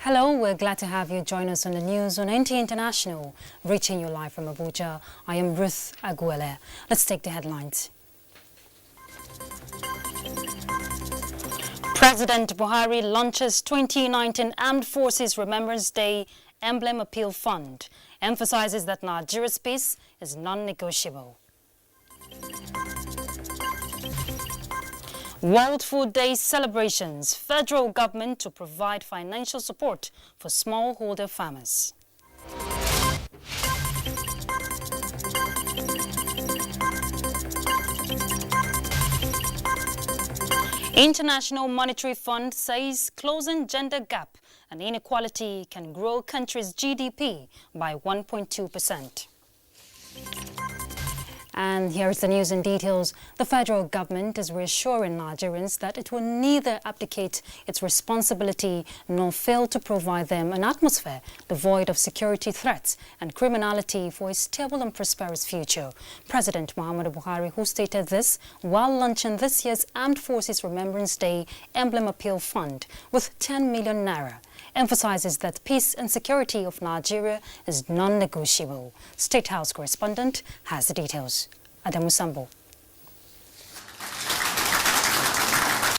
Hello, we're glad to have you join us on the news on NT International, reaching you live from Abuja. I am Ruth Aguele. Let's take the headlines. President Buhari launches 2019 Armed Forces Remembrance Day Emblem Appeal Fund, emphasizes that Nigeria's peace is non-negotiable. World Food Day celebrations, federal government to provide financial support for smallholder farmers. International Monetary Fund says closing gender gap and inequality can grow country's GDP by 1.2%. And here's the news in details. The federal government is reassuring Nigerians that it will neither abdicate its responsibility nor fail to provide them an atmosphere devoid of security threats and criminality for a stable and prosperous future. President Muhammadu Buhari, who stated this while launching this year's Armed Forces Remembrance Day Emblem Appeal Fund with 10 million naira, emphasizes that peace and security of Nigeria is non-negotiable. State House correspondent has the details. Adamu Sambo.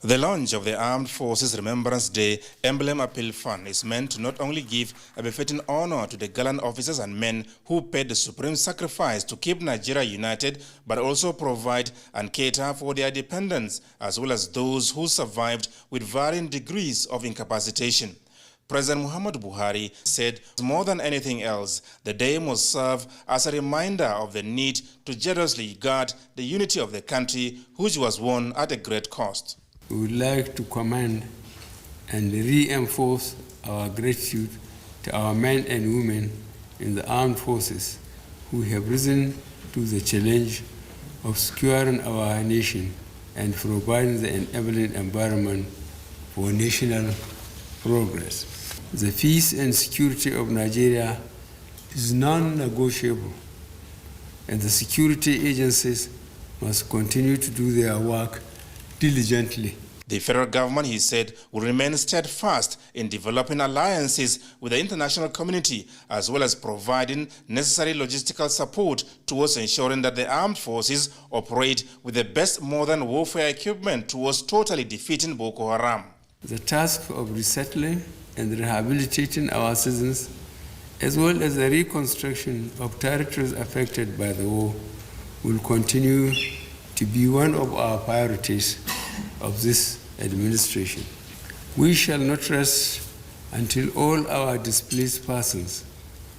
The launch of the Armed Forces Remembrance Day Emblem Appeal Fund is meant to not only give a befitting honor to the gallant officers and men who paid the supreme sacrifice to keep Nigeria united, but also provide and cater for their dependents, as well as those who survived with varying degrees of incapacitation. President Muhammadu Buhari said, more than anything else, the day must serve as a reminder of the need to jealously guard the unity of the country, which was won at a great cost. We would like to commend and reinforce our gratitude to our men and women in the armed forces who have risen to the challenge of securing our nation and providing the enabling environment for national progress. The peace and security of Nigeria is non-negotiable, and the security agencies must continue to do their work diligently. The federal government, he said, will remain steadfast in developing alliances with the international community, as well as providing necessary logistical support towards ensuring that the armed forces operate with the best modern warfare equipment towards totally defeating Boko Haram. The task of resettling and rehabilitating our citizens, as well as the reconstruction of territories affected by the war, will continue to be one of our priorities of this administration. We shall not rest until all our displaced persons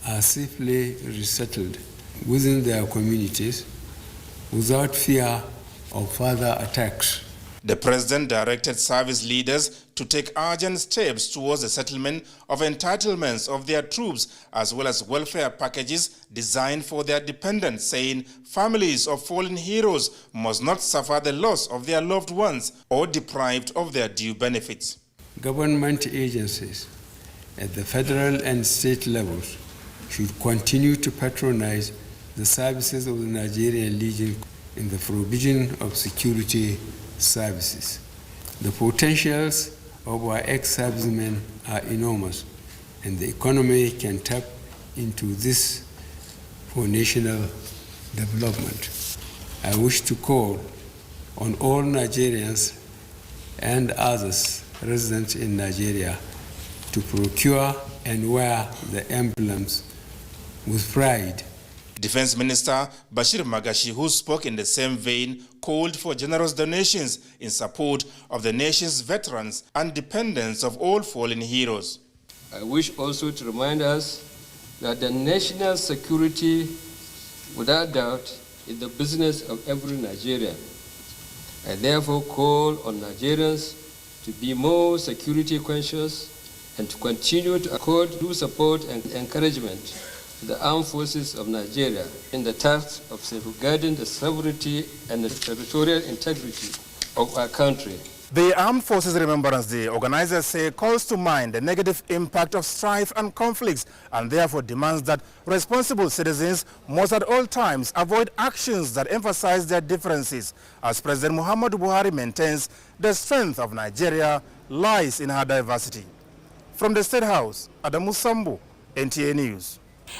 are safely resettled within their communities without fear of further attacks. The president directed service leaders to take urgent steps towards the settlement of entitlements of their troops, as well as welfare packages designed for their dependents, saying families of fallen heroes must not suffer the loss of their loved ones or deprived of their due benefits. Government agencies at the federal and state levels should continue to patronize the services of the Nigerian Legion in the provision of security services. The potentials of our ex-servicemen are enormous, and the economy can tap into this for national development. I wish to call on all Nigerians and others resident in Nigeria to procure and wear the emblems with pride. Defense Minister Bashir Magashi, who spoke in the same vein, called for generous donations in support of the nation's veterans and dependents of all fallen heroes. I wish also to remind us that the national security, without doubt, is the business of every Nigerian. I therefore call on Nigerians to be more security conscious and to continue to accord due support and encouragement to the armed forces of Nigeria in the task of safeguarding the sovereignty and the territorial integrity of our country. The Armed Forces Remembrance Day, organizers say, calls to mind the negative impact of strife and conflicts, and therefore demands that responsible citizens must at all times avoid actions that emphasize their differences. As President Muhammadu Buhari maintains, the strength of Nigeria lies in her diversity. From the State House, Adamu Sambu, NTA News.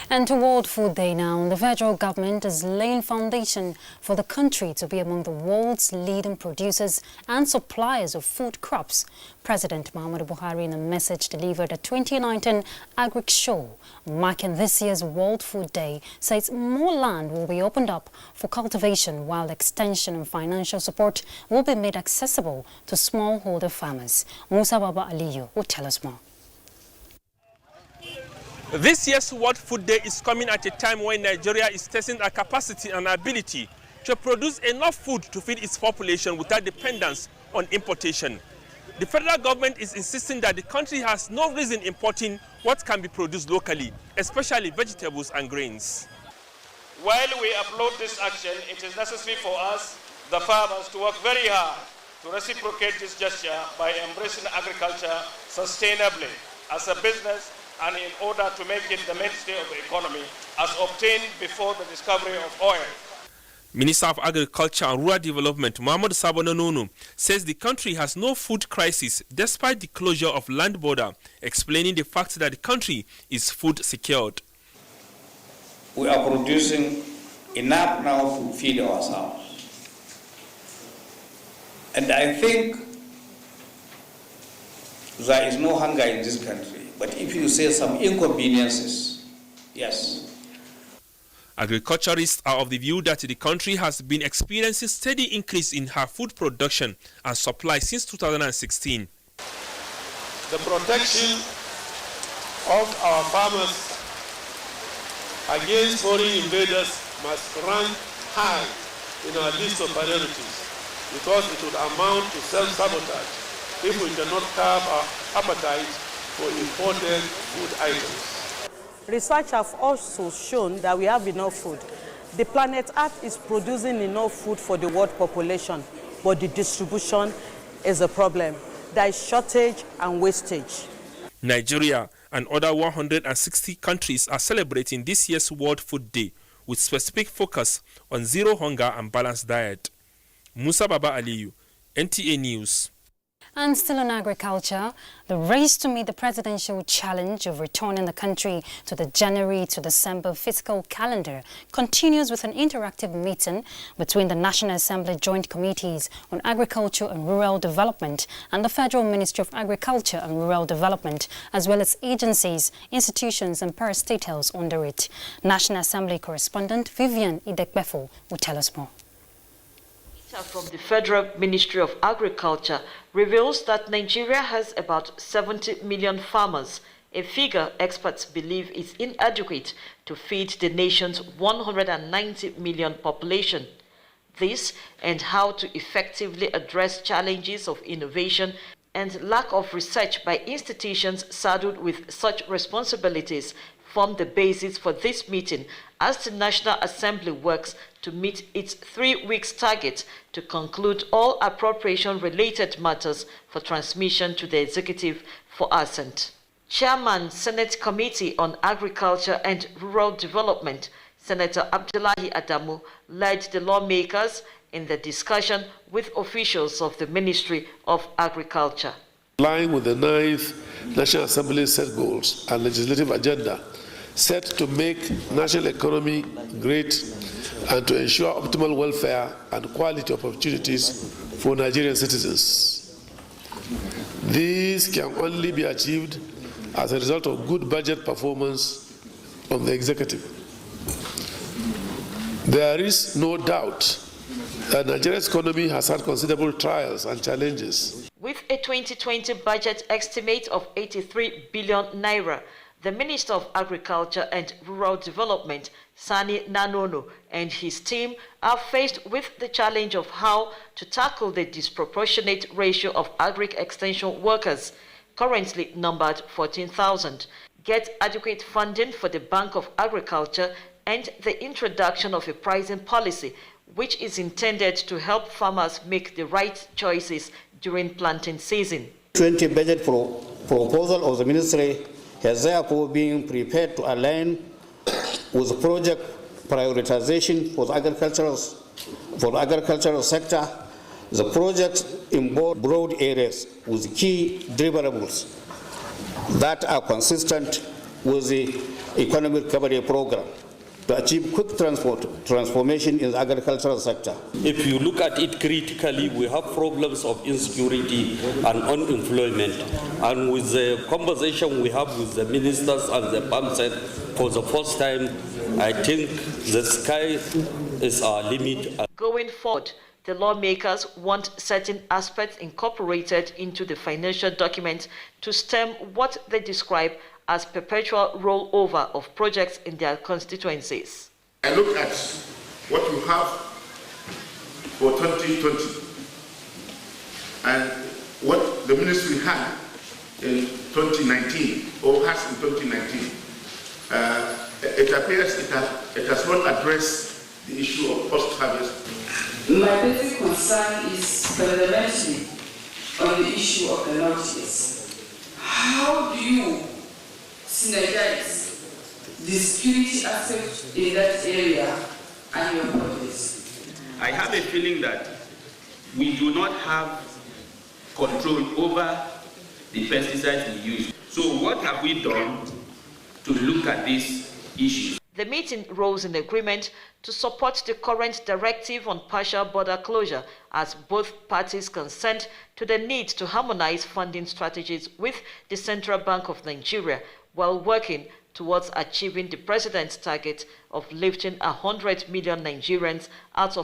And to World Food Day now, the federal government is laying foundation for the country to be among the world's leading producers and suppliers of food crops. President Muhammadu Buhari, in a message delivered at 2019 Agric Show, marking this year's World Food Day, says more land will be opened up for cultivation, while extension and financial support will be made accessible to smallholder farmers. Musa Baba Aliyu will tell us more. This year's World Food Day is coming at a time when Nigeria is testing our capacity and ability to produce enough food to feed its population without dependence on importation. The federal government is insisting that the country has no reason importing what can be produced locally, especially vegetables and grains. While we applaud this action, it is necessary for us, the farmers, to work very hard to reciprocate this gesture by embracing agriculture sustainably as a business, and in order to make it the mainstay of the economy as obtained before the discovery of oil. Minister of Agriculture and Rural Development Muhammad Sabo Nonunu says the country has no food crisis despite the closure of land border, explaining the fact that the country is food secured. We are producing enough now to feed ourselves. And I think there is no hunger in this country. But if you say some inconveniences, yes. Agriculturists are of the view that the country has been experiencing steady increase in her food production and supply since 2016. The protection of our farmers against foreign invaders must rank high in our list of priorities, because it would amount to self-sabotage if we cannot curb our appetite for imported food items. Research have also shown that we have enough food. The planet Earth is producing enough food for the world population, but the distribution is a problem. There is shortage and wastage. Nigeria and other 160 countries are celebrating this year's World Food Day with specific focus on zero hunger and balanced diet. Musa Baba Aliyu, NTA News. And still on agriculture, the race to meet the presidential challenge of returning the country to the January to December fiscal calendar continues with an interactive meeting between the National Assembly Joint Committees on Agriculture and Rural Development and the Federal Ministry of Agriculture and Rural Development, as well as agencies, institutions and parastatals under it. National Assembly correspondent Vivian Idekbefo will tell us more. From the Federal Ministry of Agriculture reveals that Nigeria has about 70 million farmers, a figure experts believe is inadequate to feed the nation's 190 million population. This and how to effectively address challenges of innovation and lack of research by institutions saddled with such responsibilities form the basis for this meeting as the National Assembly works to meet its 3 weeks target to conclude all appropriation-related matters for transmission to the Executive for assent. Chairman, Senate Committee on Agriculture and Rural Development, Senator Abdullahi Adamu, led the lawmakers in the discussion with officials of the Ministry of Agriculture. In line with the 9th National Assembly set goals and legislative agenda set to make national economy great and to ensure optimal welfare and quality of opportunities for Nigerian citizens. These can only be achieved as a result of good budget performance of the executive. There is no doubt that Nigeria's economy has had considerable trials and challenges. With a 2020 budget estimate of 83 billion naira, the Minister of Agriculture and Rural Development, Sani Nanono, and his team are faced with the challenge of how to tackle the disproportionate ratio of agri-extension workers, currently numbered 14,000, get adequate funding for the Bank of Agriculture, and the introduction of a pricing policy which is intended to help farmers make the right choices during planting season. 20 budget proposal of the ministry has therefore been prepared to align with project prioritization for the agricultural sector. The projects involve broad areas with key deliverables that are consistent with the economic recovery program to achieve quick transformation in the agricultural sector. If you look at it critically, we have problems of insecurity and unemployment. And with the conversation we have with the ministers and the PAMSET, for the first time, I think the sky is our limit. Going forward, the lawmakers want certain aspects incorporated into the financial document to stem what they describe as perpetual rollover of projects in their constituencies. I look at what you have for 2020 and what the ministry had in 2019 or has in 2019. It appears it has not addressed the issue of post-harvest. My basic concern is fundamentally on the issue of the Northeast. How do you synergize the security aspect in that area and your projects? I have a feeling that we do not have control over the pesticides we use. So what have we done to look at these issues? The meeting rose in agreement to support the current directive on partial border closure, as both parties consent to the need to harmonize funding strategies with the Central Bank of Nigeria while working towards achieving the president's target of lifting 100 million Nigerians out of.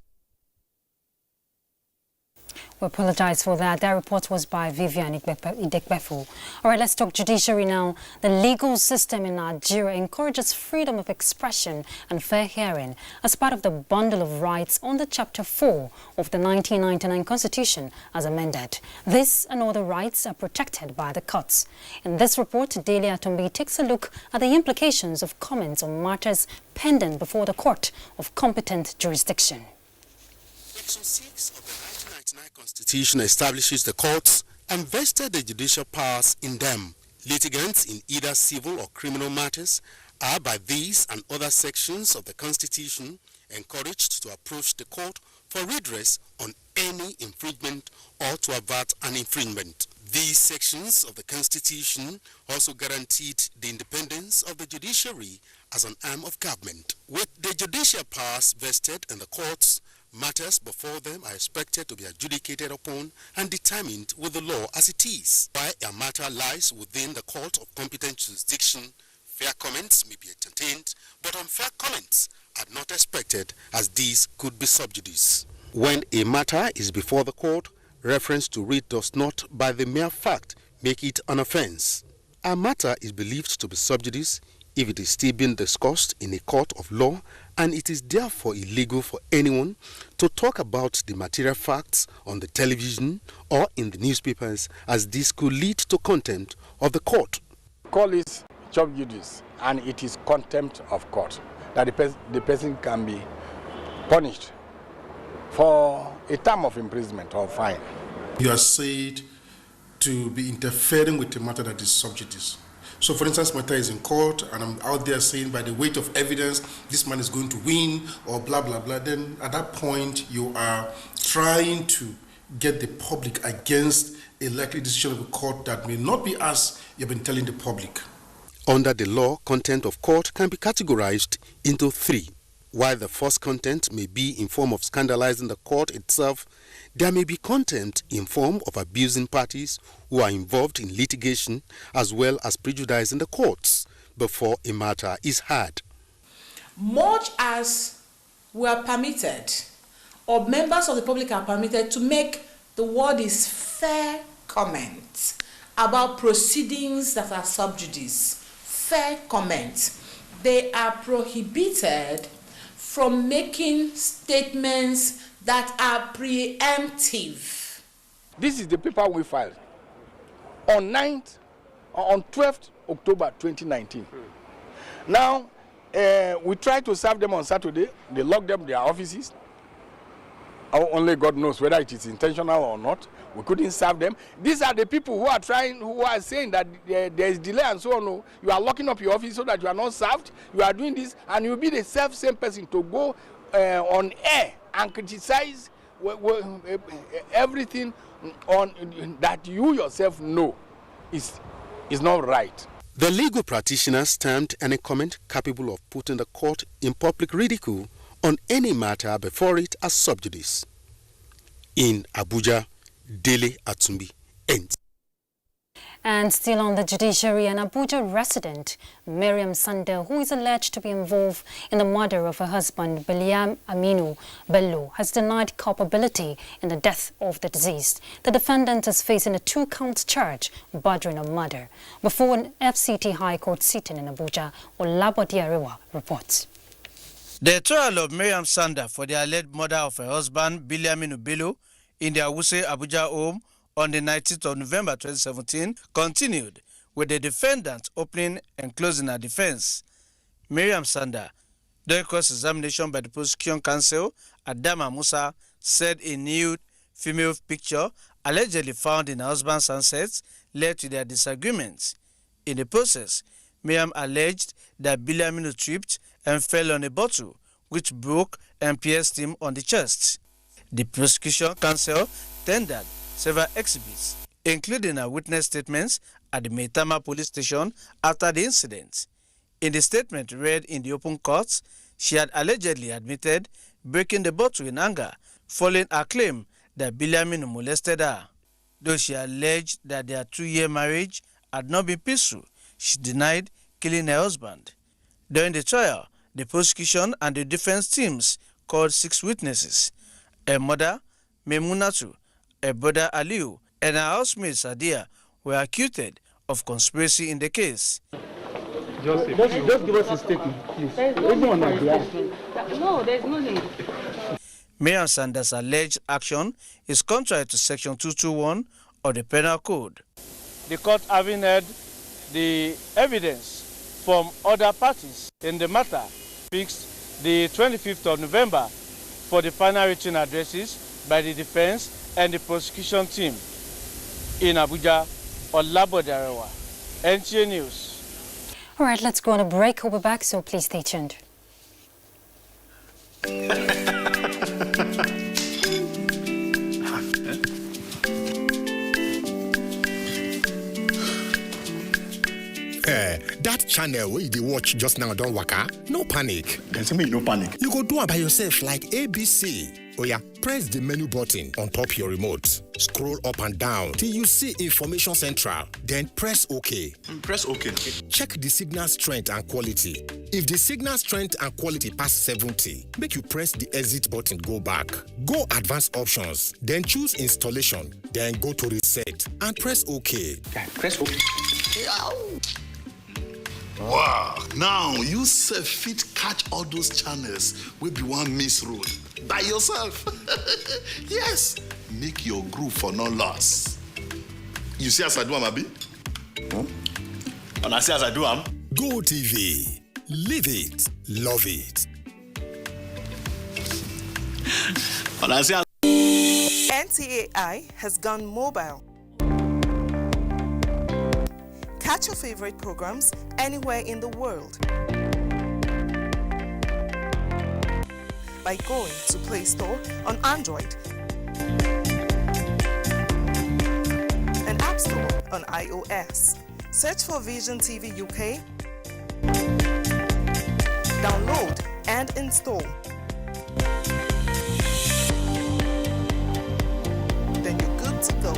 We apologize for that. That report was by Vivian Idekbefu. All right, let's talk judiciary now. The legal system in Nigeria encourages freedom of expression and fair hearing as part of the bundle of rights under Chapter 4 of the 1999 Constitution as amended. This and other rights are protected by the courts. In this report, Dele Atumbi takes a look at the implications of comments on matters pending before the court of competent jurisdiction. Section 6 of the 1999 Constitution establishes the courts and vested the judicial powers in them. Litigants in either civil or criminal matters are by these and other sections of the Constitution encouraged to approach the court for redress on any infringement or to avert an infringement. These sections of the Constitution also guaranteed the independence of the judiciary as an arm of government. With the judicial powers vested in the courts, matters before them are expected to be adjudicated upon and determined with the law as it is. While a matter lies within the court of competent jurisdiction, fair comments may be entertained, but unfair comments are not expected, as these could be sub judice. When a matter is before the court, reference to it does not, by the mere fact, make it an offense. A matter is believed to be sub judice if it is still being discussed in a court of law, and it is therefore illegal for anyone to talk about the material facts on the television or in the newspapers, as this could lead to contempt of the court. Call it sub judice, and it is contempt of court, that the person can be punished for a term of imprisonment or fine. You are said to be interfering with a matter that is sub judice. So, for instance, matter is in court, and I'm out there saying by the weight of evidence, this man is going to win, or blah, blah, blah. Then at that point, you are trying to get the public against a likely decision of a court that may not be as you've been telling the public. Under the law, contempt of court can be categorized into three. While the first contempt may be in form of scandalizing the court itself, there may be contempt in form of abusing parties who are involved in litigation, as well as prejudicing the courts before a matter is heard. Much as we are permitted, or members of the public are permitted, to make the word is fair comments about proceedings that are sub judice, fair comments, they are prohibited from making statements that are preemptive. This is the paper we filed on 12th October 2019. Now, we tried to serve them on Saturday. They locked them in their offices. Only God knows whether it is intentional or not. We couldn't serve them. These are the people who are saying that there is delay and so on. You are locking up your office so that you are not served. You are doing this, and you'll be the same person to go on air and criticize everything on that you yourself know is is not right. The legal practitioners termed any comment capable of putting the court in public ridicule on any matter before it as sub judice. In Abuja, Dele Atumbi ends. And still on the judiciary, an Abuja resident, Miriam Sanda, who is alleged to be involved in the murder of her husband, Biliam Aminu Bello, has denied culpability in the death of the deceased. The defendant is facing a 2-count charge bordering on murder before an FCT High Court sitting in Abuja. Olabode Arewa reports. The trial of Miriam Sanda for the alleged murder of her husband, Biliam Aminu Bello, in their Wuse Abuja home on the 19th of November 2017 continued, with the defendant opening and closing her defense. Miriam Sanda, during cross-examination by the prosecution counsel, Adama Musa, said a nude female picture allegedly found in her husband's handsets led to their disagreements. In the process, Miriam alleged that Biliam Aminu tripped and fell on a bottle, which broke and pierced him on the chest. The prosecution counsel tendered several exhibits, including her witness statements at the Maitama police station after the incident. In the statement read in the open court, she had allegedly admitted breaking the bottle in anger following her claim that Biliam Aminu molested her. Though she alleged that their 2-year marriage had not been peaceful, she denied killing her husband. During the trial, the prosecution and the defense teams called 6 witnesses: her mother, Memunatu, her brother Aliu, and her housemate Sadia were accused of conspiracy in the case. Just give us a statement, please. No, there's no need. Miriam Sanda's alleged action is contrary to Section 221 of the Penal Code. The court, having heard the evidence from other parties in the matter, fixed the 25th of November for the final written addresses by the defense and the prosecution team in Abuja. Olabode Arewa, NTA News. All right, let's go on a break. We'll be back, so please stay tuned. That channel where you watch just now don't waka, no panic. There's me no panic. You go do it by yourself like ABC. Oh yeah, press the menu button on top your remote. Scroll up and down till you see Information Central. Then press OK. Press OK. Check the signal strength and quality. If the signal strength and quality pass 70, make you press the exit button, go back. Go advanced options, then choose installation, then go to reset and press OK. Yeah, press OK. Wow, now you self fit catch all those channels will be one miss road by yourself. Yes, make your group for no loss. You see as I do, Abi? And I see as I do, Go TV, live it, love it. And I see as NTAI has gone mobile. Catch your favorite programs anywhere in the world by going to Play Store on Android and App Store on iOS. Search for Vision TV UK, download and install. Then you're good to go.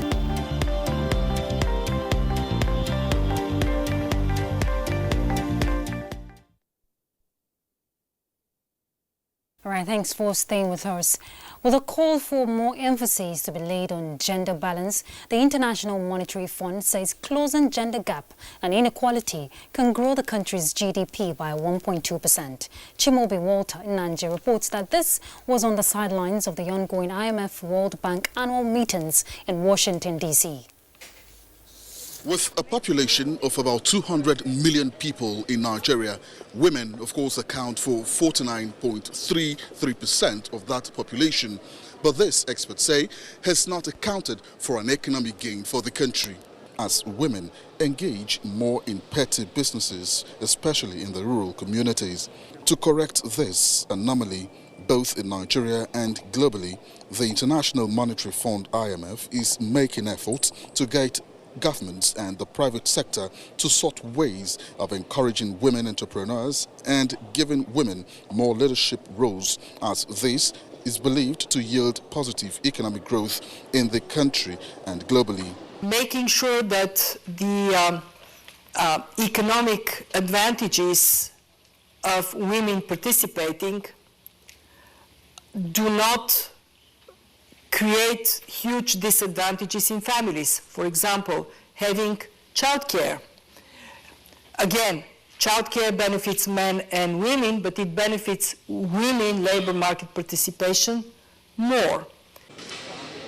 All right, thanks for staying with us. With a call for more emphasis to be laid on gender balance, the International Monetary Fund says closing gender gap and inequality can grow the country's GDP by 1.2%. Chimobi Walter in Nigeria reports that this was on the sidelines of the ongoing IMF World Bank annual meetings in Washington, D.C. With a population of about 200 million people in Nigeria, women, of course, account for 49.33% of that population. But this, experts say, has not accounted for an economic gain for the country, as women engage more in petty businesses, especially in the rural communities. To correct this anomaly, both in Nigeria and globally, the International Monetary Fund, IMF, is making efforts to get governments and the private sector to sort ways of encouraging women entrepreneurs and giving women more leadership roles, as this is believed to yield positive economic growth in the country and globally. Making sure that the economic advantages of women participating do not create huge disadvantages in families. For example, having childcare. Again, childcare benefits men and women, but it benefits women labor market participation more.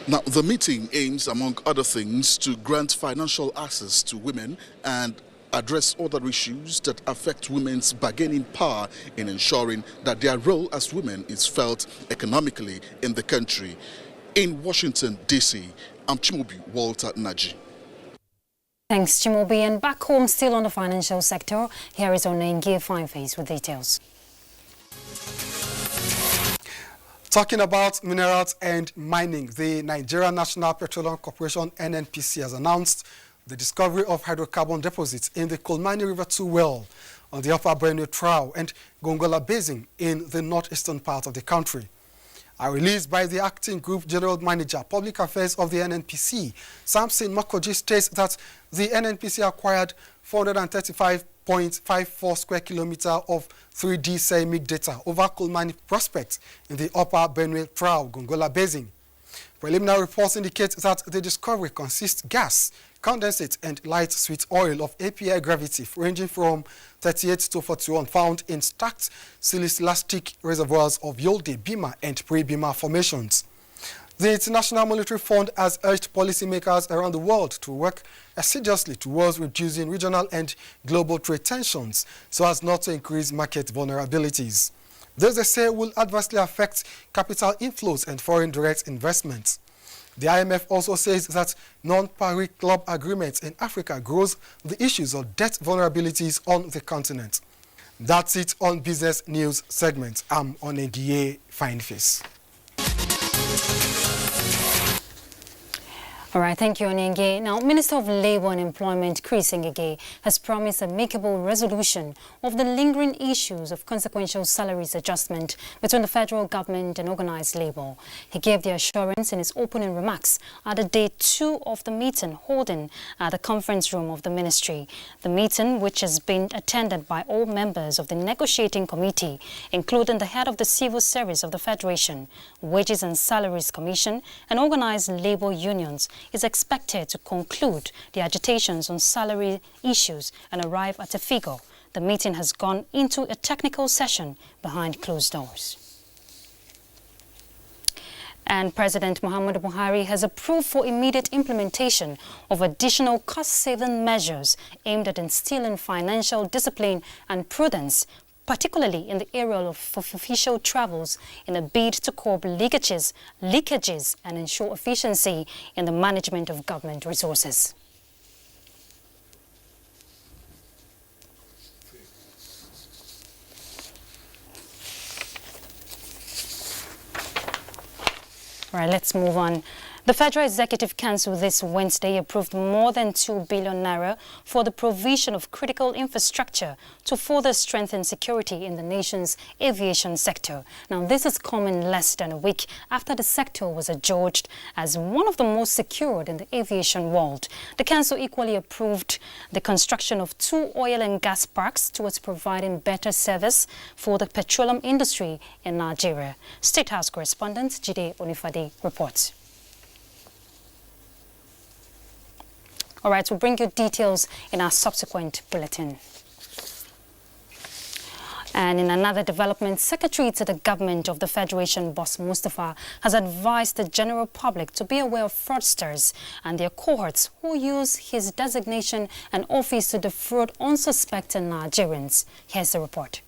Now, the meeting aims, among other things, to grant financial access to women and address other issues that affect women's bargaining power in ensuring that their role as women is felt economically in the country. In Washington, D.C., I'm Chimobi Walter Naji. Thanks, Chimobi. And back home, still on the financial sector, here is Onengie Fineface with details. Talking about minerals and mining, the Nigerian National Petroleum Corporation, NNPC, has announced the discovery of hydrocarbon deposits in the Kolmani River 2 well on the Upper Benue Trial and Gongola Basin in the northeastern part of the country. A release by the Acting Group General Manager, Public Affairs of the NNPC, Samson Makoji, states that the NNPC acquired 435.54 square kilometer of 3D seismic data over Kolmani prospect in the Upper Benue Trial, Gongola Basin. Preliminary reports indicate that the discovery consists gas, condensate and light sweet oil of API gravity ranging from 38 to 41 found in stacked silicilastic reservoirs of Yolde, Bima and Pre-Bima formations. The International Monetary Fund has urged policymakers around the world to work assiduously towards reducing regional and global trade tensions so as not to increase market vulnerabilities. This, they say, will adversely affect capital inflows and foreign direct investments. The IMF also says that non-Paris Club agreements in Africa grows the issues of debt vulnerabilities on the continent. That's it on Business News segment. I'm Onengie Fineface. All right, thank you, Onengie. Now, Minister of Labour and Employment, Chris Ngige, has promised a amicable resolution of the lingering issues of consequential salaries adjustment between the federal government and organised labour. He gave the assurance in his opening remarks at the day 2 of the meeting holding at the conference room of the ministry. The meeting, which has been attended by all members of the negotiating committee, including the head of the Civil Service of the Federation, Wages and Salaries Commission, and organised labour unions, is expected to conclude the agitations on salary issues and arrive at a figure. The meeting has gone into a technical session behind closed doors. And President Muhammadu Buhari has approved for immediate implementation of additional cost-saving measures aimed at instilling financial discipline and prudence, particularly in the area of official travels, in a bid to curb leakages and ensure efficiency in the management of government resources. All right, let's move on. The Federal Executive Council this Wednesday approved more than 2 billion naira for the provision of critical infrastructure to further strengthen security in the nation's aviation sector. Now, this has come in less than a week after the sector was adjudged as one of the most secured in the aviation world. The Council equally approved the construction of 2 oil and gas parks towards providing better service for the petroleum industry in Nigeria. State House correspondent Jide Onifade reports. All right, we'll bring you details in our subsequent bulletin. And in another development, Secretary to the Government of the Federation, Boss Mustafa, has advised the general public to be aware of fraudsters and their cohorts who use his designation and office to defraud unsuspecting Nigerians. Here's the report.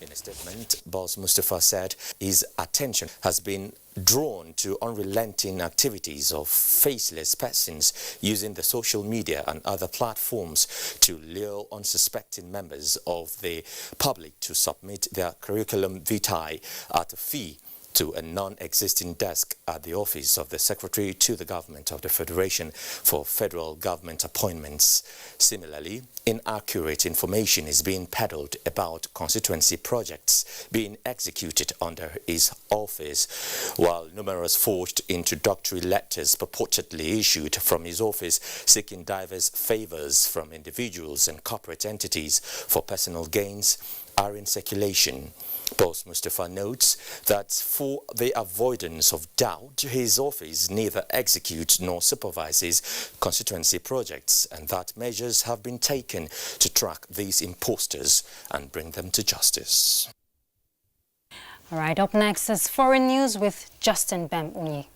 In a statement, Boss Mustafa said his attention has been drawn to unrelenting activities of faceless persons using the social media and other platforms to lure unsuspecting members of the public to submit their curriculum vitae at a fee to a non-existing desk at the office of the Secretary to the Government of the Federation for federal government appointments. Similarly, inaccurate information is being peddled about constituency projects being executed under his office, while numerous forged introductory letters purportedly issued from his office seeking diverse favors from individuals and corporate entities for personal gains are in circulation. Boss Mustafa notes that for the avoidance of doubt, his office neither executes nor supervises constituency projects, and that measures have been taken to track these imposters and bring them to justice. All right, up next is foreign news with Justin Bem-Unyi.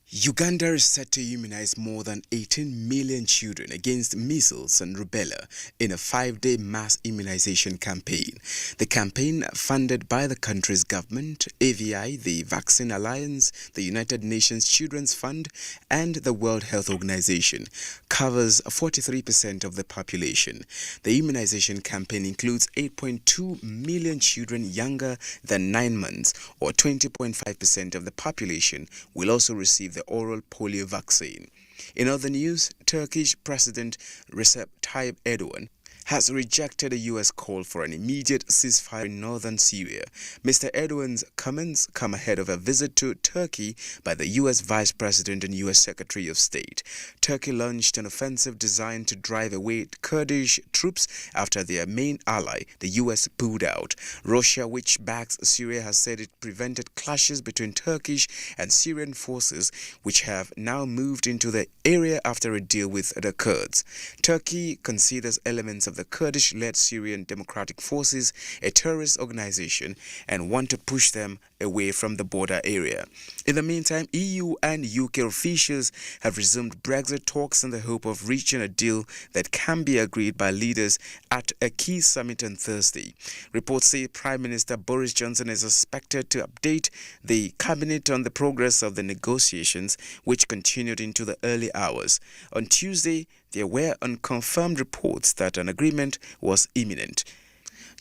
Uganda is set to immunize more than 18 million children against measles and rubella in a 5-day mass immunization campaign. The campaign, funded by the country's government, AVI, the Vaccine Alliance, the United Nations Children's Fund, and the World Health Organization, covers 43% of the population. The immunization campaign includes 8.2 million children younger than 9 months, or 20.5% of the population will also receive the oral polio vaccine. In other news, Turkish President Recep Tayyip Erdogan has rejected a U.S. call for an immediate ceasefire in northern Syria. Mr. Erdogan's comments come ahead of a visit to Turkey by the U.S. Vice President and U.S. Secretary of State. Turkey launched an offensive designed to drive away Kurdish troops after their main ally, the U.S., pulled out. Russia, which backs Syria, has said it prevented clashes between Turkish and Syrian forces, which have now moved into the area after a deal with the Kurds. Turkey considers elements of the Kurdish-led Syrian Democratic Forces a terrorist organization and want to push them away from the border area. In the meantime, EU and UK officials have resumed Brexit talks in the hope of reaching a deal that can be agreed by leaders at a key summit on Thursday. Reports say Prime Minister Boris Johnson is expected to update the cabinet on the progress of the negotiations, which continued into the early hours. On Tuesday, there were unconfirmed reports that an agreement was imminent.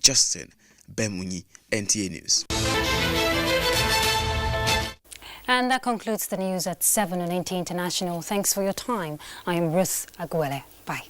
Justin Bem-Unyi, NTA News. And that concludes the news at 7 on NTA International. Thanks for your time. I am Ruth Aguele. Bye.